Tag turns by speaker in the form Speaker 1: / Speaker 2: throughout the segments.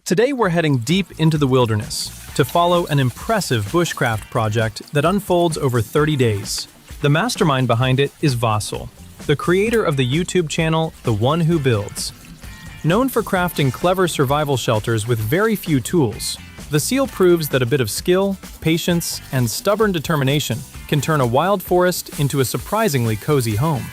Speaker 1: Today we're heading deep into the wilderness to follow an impressive bushcraft project that unfolds over 30 days. The mastermind behind it is Vasyl, the creator of the YouTube channel The One Who Builds. Known for crafting clever survival shelters with very few tools, Vasyl proves that a bit of skill, patience, and stubborn determination can turn a wild forest into a surprisingly cozy home.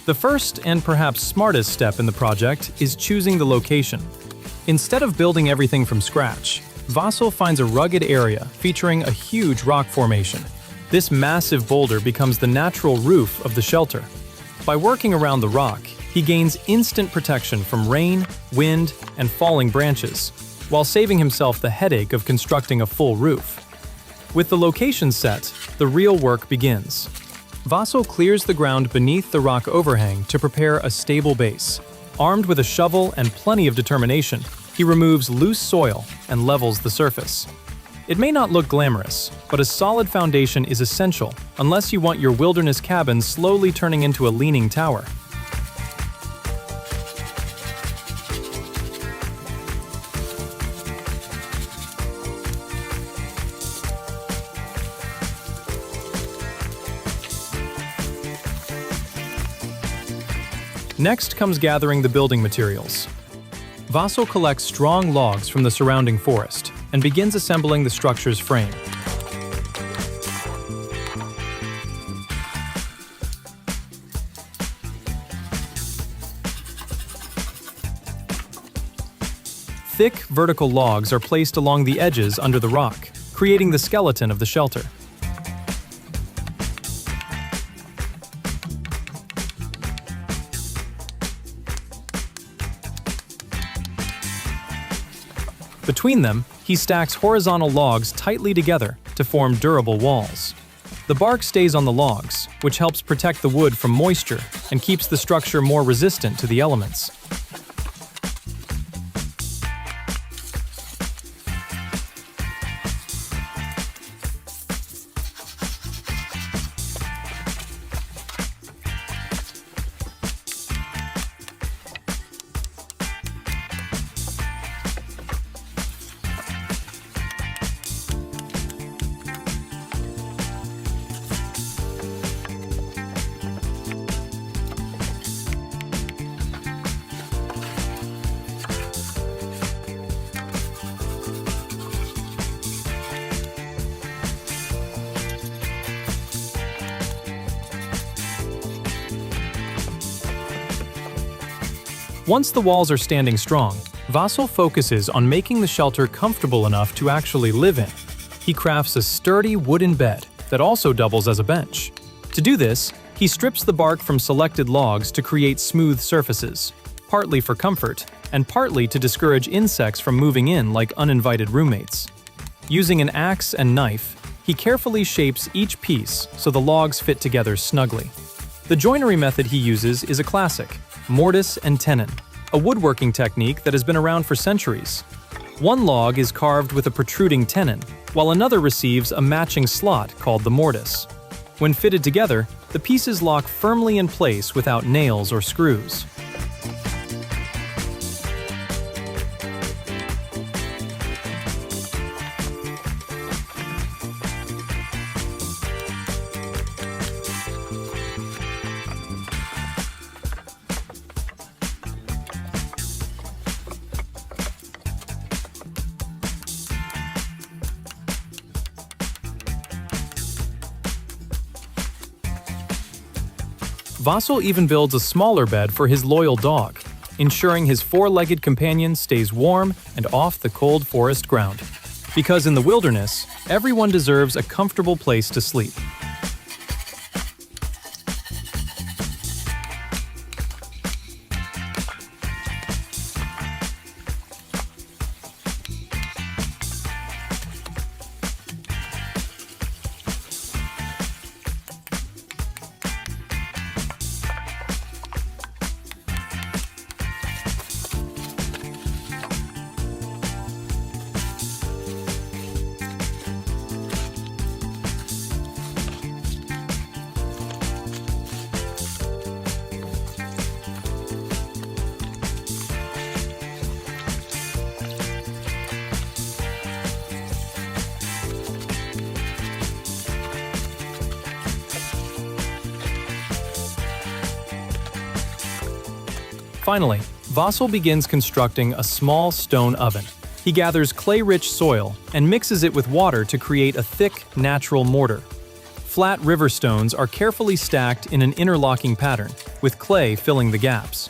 Speaker 1: The first and perhaps smartest step in the project is choosing the location. Instead of building everything from scratch, Vasyl finds a rugged area featuring a huge rock formation. This massive boulder becomes the natural roof of the shelter. By working around the rock, he gains instant protection from rain, wind, and falling branches, while saving himself the headache of constructing a full roof. With the location set, the real work begins. Vasyl clears the ground beneath the rock overhang to prepare a stable base. Armed with a shovel and plenty of determination, he removes loose soil and levels the surface. It may not look glamorous, but a solid foundation is essential unless you want your wilderness cabin slowly turning into a leaning tower. Next comes gathering the building materials. Vasyl collects strong logs from the surrounding forest and begins assembling the structure's frame. Thick, vertical logs are placed along the edges under the rock, creating the skeleton of the shelter. Between them, he stacks horizontal logs tightly together to form durable walls. The bark stays on the logs, which helps protect the wood from moisture and keeps the structure more resistant to the elements. Once the walls are standing strong, Vasyl focuses on making the shelter comfortable enough to actually live in. He crafts a sturdy wooden bed that also doubles as a bench. To do this, he strips the bark from selected logs to create smooth surfaces, partly for comfort and partly to discourage insects from moving in like uninvited roommates. Using an axe and knife, he carefully shapes each piece so the logs fit together snugly. The joinery method he uses is a classic: mortise and tenon, a woodworking technique that has been around for centuries. One log is carved with a protruding tenon, while another receives a matching slot called the mortise. When fitted together, the pieces lock firmly in place without nails or screws. Vasyl even builds a smaller bed for his loyal dog, ensuring his four-legged companion stays warm and off the cold forest ground. Because in the wilderness, everyone deserves a comfortable place to sleep. Finally, Vasil begins constructing a small stone oven. He gathers clay-rich soil and mixes it with water to create a thick, natural mortar. Flat river stones are carefully stacked in an interlocking pattern, with clay filling the gaps.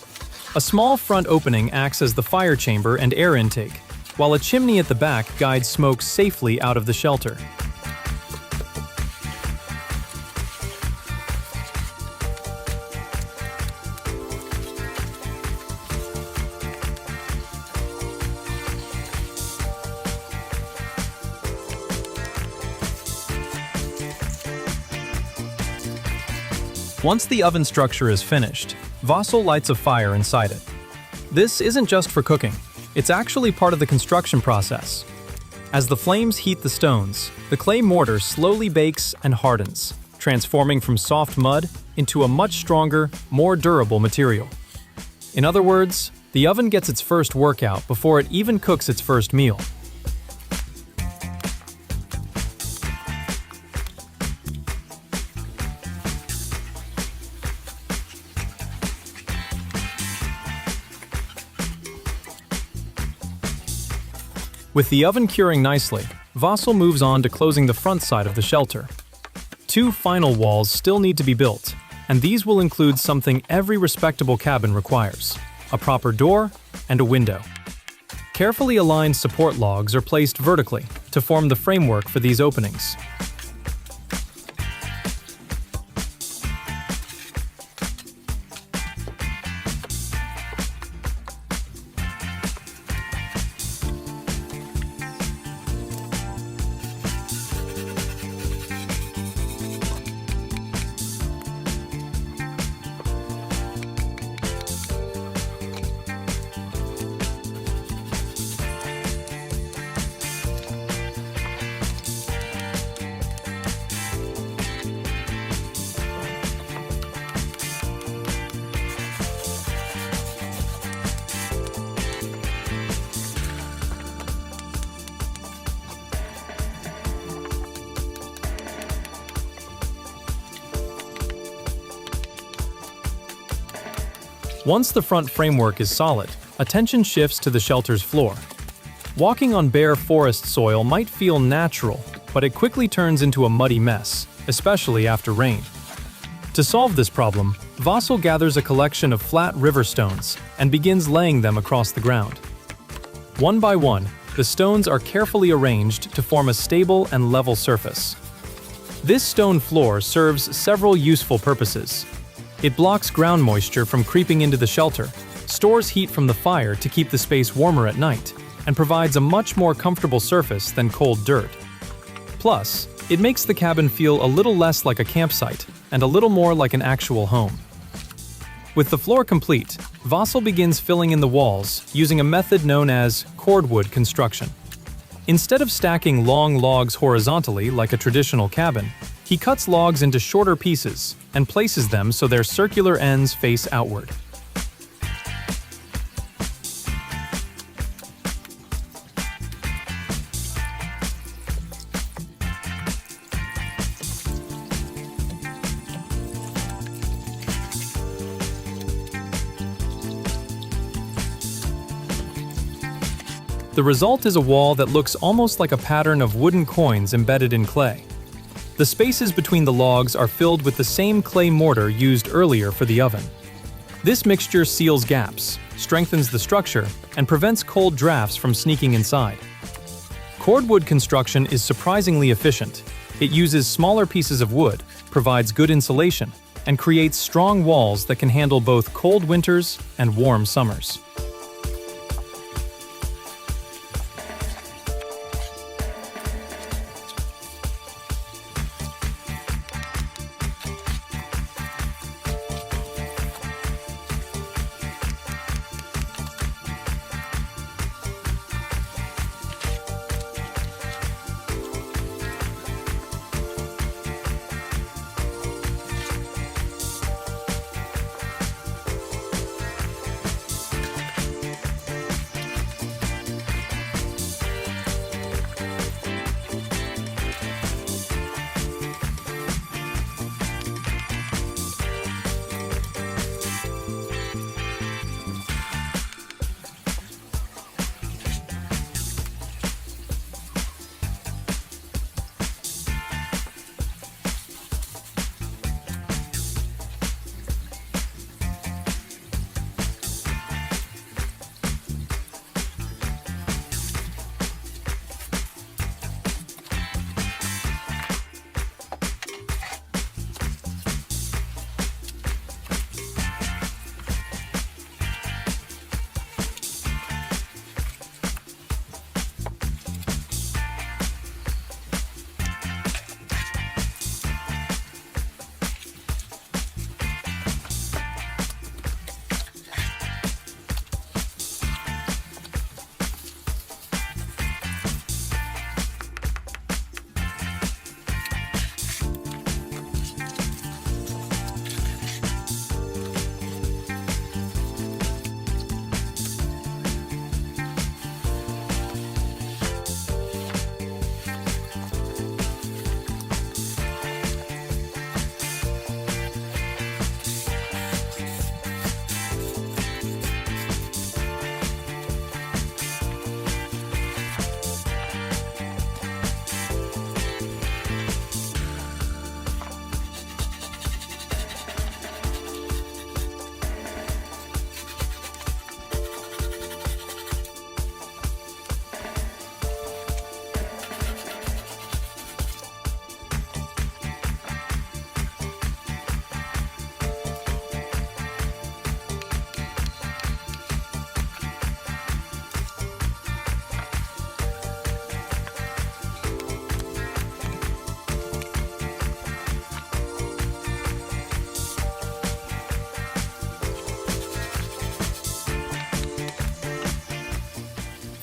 Speaker 1: A small front opening acts as the fire chamber and air intake, while a chimney at the back guides smoke safely out of the shelter. Once the oven structure is finished, Vasil lights a fire inside it. This isn't just for cooking, it's actually part of the construction process. As the flames heat the stones, the clay mortar slowly bakes and hardens, transforming from soft mud into a much stronger, more durable material. In other words, the oven gets its first workout before it even cooks its first meal. With the oven curing nicely, Vasil moves on to closing the front side of the shelter. Two final walls still need to be built, and these will include something every respectable cabin requires: a proper door and a window. Carefully aligned support logs are placed vertically to form the framework for these openings. Once the front framework is solid, attention shifts to the shelter's floor. Walking on bare forest soil might feel natural, but it quickly turns into a muddy mess, especially after rain. To solve this problem, Vasil gathers a collection of flat river stones and begins laying them across the ground. One by one, the stones are carefully arranged to form a stable and level surface. This stone floor serves several useful purposes. It blocks ground moisture from creeping into the shelter, stores heat from the fire to keep the space warmer at night, and provides a much more comfortable surface than cold dirt. Plus, it makes the cabin feel a little less like a campsite and a little more like an actual home. With the floor complete, Vasil begins filling in the walls using a method known as Cordwood construction. Instead of stacking long logs horizontally like a traditional cabin, he cuts logs into shorter pieces and places them so their circular ends face outward. The result is a wall that looks almost like a pattern of wooden coins embedded in clay. The spaces between the logs are filled with the same clay mortar used earlier for the oven. This mixture seals gaps, strengthens the structure, and prevents cold drafts from sneaking inside. Cordwood construction is surprisingly efficient. It uses smaller pieces of wood, provides good insulation, and creates strong walls that can handle both cold winters and warm summers.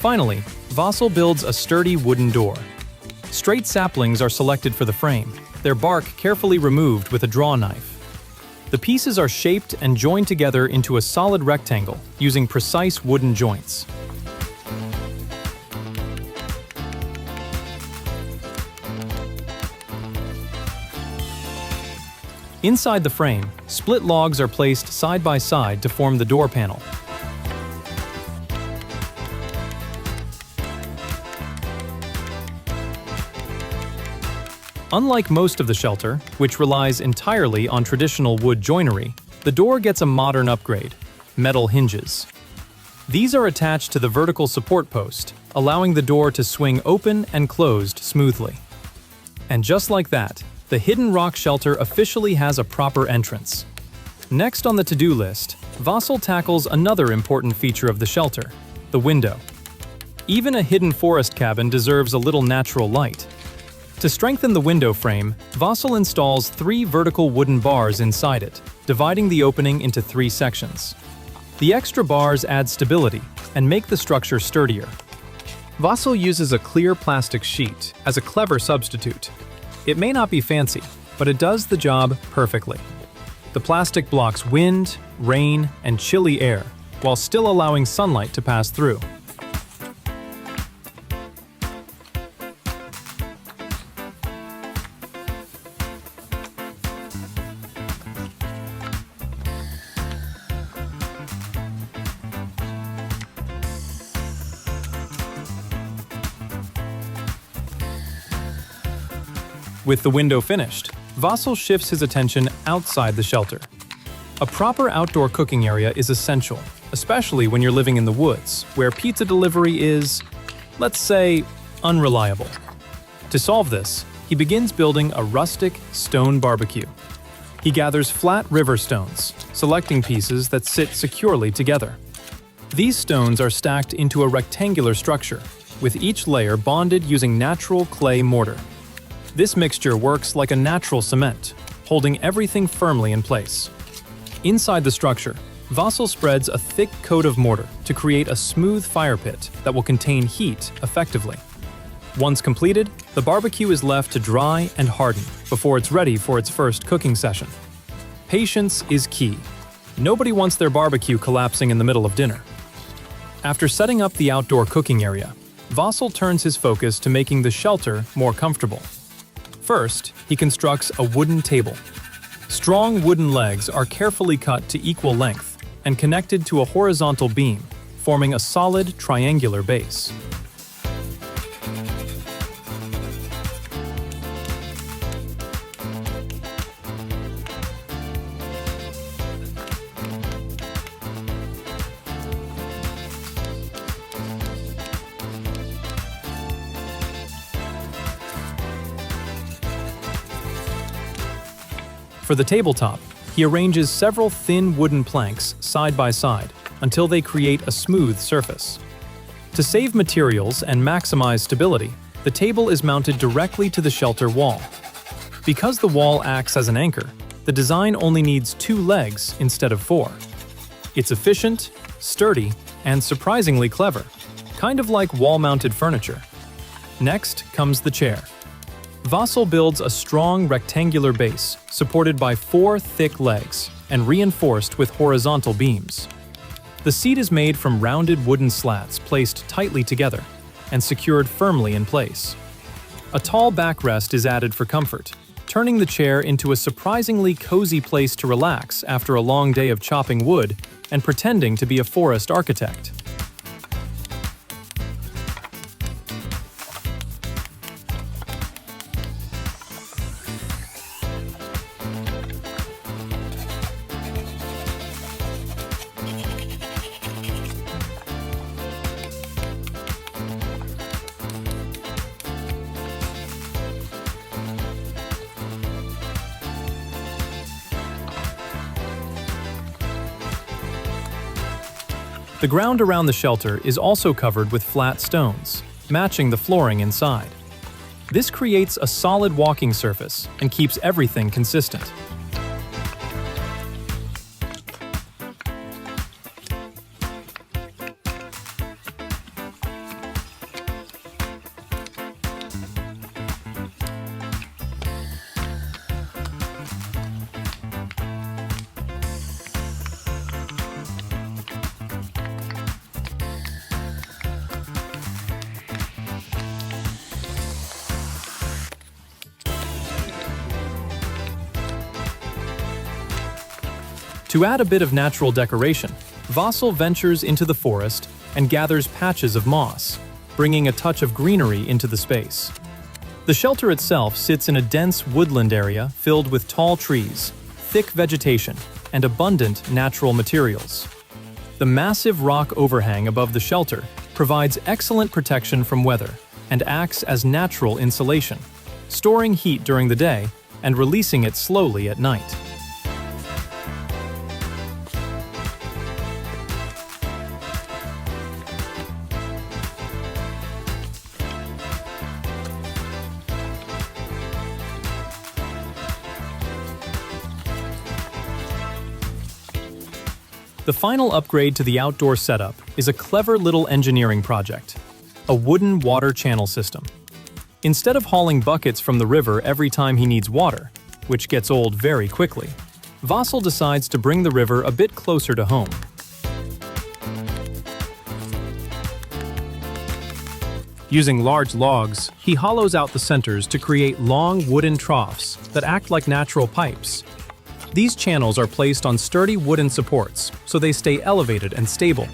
Speaker 1: Finally, Vossel builds a sturdy wooden door. Straight saplings are selected for the frame, their bark carefully removed with a draw knife. The pieces are shaped and joined together into a solid rectangle using precise wooden joints. Inside the frame, split logs are placed side by side to form the door panel. Unlike most of the shelter, which relies entirely on traditional wood joinery, the door gets a modern upgrade: metal hinges. These are attached to the vertical support post, allowing the door to swing open and closed smoothly. And just like that, the hidden rock shelter officially has a proper entrance. Next on the to-do list, Vossel tackles another important feature of the shelter: the window. Even a hidden forest cabin deserves a little natural light. To strengthen the window frame, Vossel installs 3 vertical wooden bars inside it, dividing the opening into 3 sections. The extra bars add stability and make the structure sturdier. Vossel uses a clear plastic sheet as a clever substitute. It may not be fancy, but it does the job perfectly. The plastic blocks wind, rain, and chilly air, while still allowing sunlight to pass through. With the window finished, Vossel shifts his attention outside the shelter. A proper outdoor cooking area is essential, especially when you're living in the woods, where pizza delivery is, let's say, unreliable. To solve this, he begins building a rustic stone barbecue. He gathers flat river stones, selecting pieces that sit securely together. These stones are stacked into a rectangular structure, with each layer bonded using natural clay mortar. This mixture works like a natural cement, holding everything firmly in place. Inside the structure, Vossel spreads a thick coat of mortar to create a smooth fire pit that will contain heat effectively. Once completed, the barbecue is left to dry and harden before it's ready for its first cooking session. Patience is key. Nobody wants their barbecue collapsing in the middle of dinner. After setting up the outdoor cooking area, Vossel turns his focus to making the shelter more comfortable. First, he constructs a wooden table. Strong wooden legs are carefully cut to equal length and connected to a horizontal beam, forming a solid triangular base. For the tabletop, he arranges several thin wooden planks side by side until they create a smooth surface. To save materials and maximize stability, the table is mounted directly to the shelter wall. Because the wall acts as an anchor, the design only needs 2 legs instead of 4. It's efficient, sturdy, and surprisingly clever, kind of like wall-mounted furniture. Next comes the chair. Vossel builds a strong rectangular base supported by 4 thick legs and reinforced with horizontal beams. The seat is made from rounded wooden slats placed tightly together and secured firmly in place. A tall backrest is added for comfort, turning the chair into a surprisingly cozy place to relax after a long day of chopping wood and pretending to be a forest architect. The ground around the shelter is also covered with flat stones, matching the flooring inside. This creates a solid walking surface and keeps everything consistent. To add a bit of natural decoration, Vasil ventures into the forest and gathers patches of moss, bringing a touch of greenery into the space. The shelter itself sits in a dense woodland area filled with tall trees, thick vegetation, and abundant natural materials. The massive rock overhang above the shelter provides excellent protection from weather and acts as natural insulation, storing heat during the day and releasing it slowly at night. The final upgrade to the outdoor setup is a clever little engineering project: a wooden water channel system. Instead of hauling buckets from the river every time he needs water, which gets old very quickly, Vasil decides to bring the river a bit closer to home. Using large logs, he hollows out the centers to create long wooden troughs that act like natural pipes. These channels are placed on sturdy wooden supports, so they stay elevated and stable.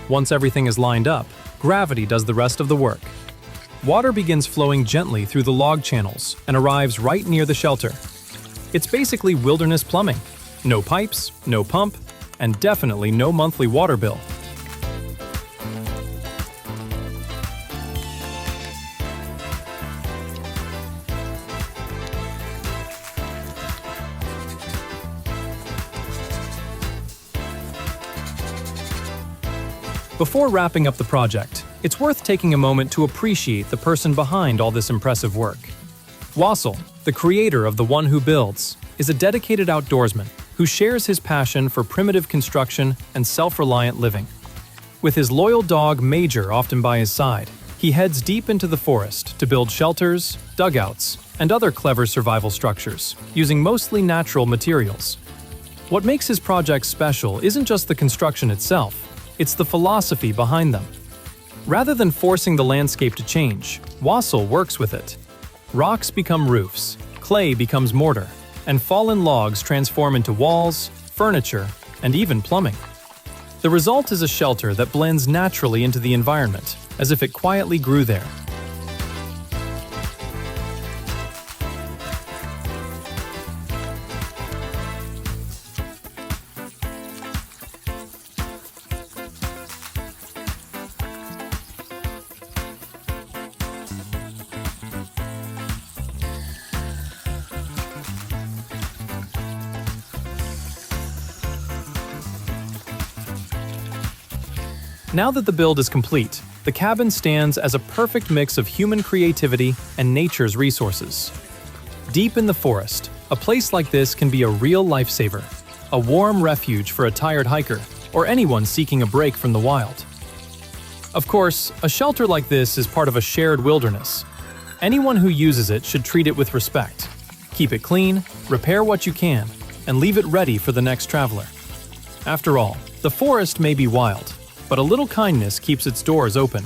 Speaker 1: Once everything is lined up, gravity does the rest of the work. Water begins flowing gently through the log channels and arrives right near the shelter. It's basically wilderness plumbing. No pipes, no pump, and definitely no monthly water bill. Before wrapping up the project, it's worth taking a moment to appreciate the person behind all this impressive work. Vasil, the creator of The One Who Builds, is a dedicated outdoorsman who shares his passion for primitive construction and self-reliant living. With his loyal dog Major often by his side, he heads deep into the forest to build shelters, dugouts, and other clever survival structures, using mostly natural materials. What makes his projects special isn't just the construction itself, it's the philosophy behind them. Rather than forcing the landscape to change, Vasil works with it. Rocks become roofs, clay becomes mortar, and fallen logs transform into walls, furniture, and even plumbing. The result is a shelter that blends naturally into the environment, as if it quietly grew there. Now that the build is complete, the cabin stands as a perfect mix of human creativity and nature's resources. Deep in the forest, a place like this can be a real lifesaver, a warm refuge for a tired hiker or anyone seeking a break from the wild. Of course, a shelter like this is part of a shared wilderness. Anyone who uses it should treat it with respect. Keep it clean, repair what you can, and leave it ready for the next traveler. After all, the forest may be wild, but a little kindness keeps its doors open.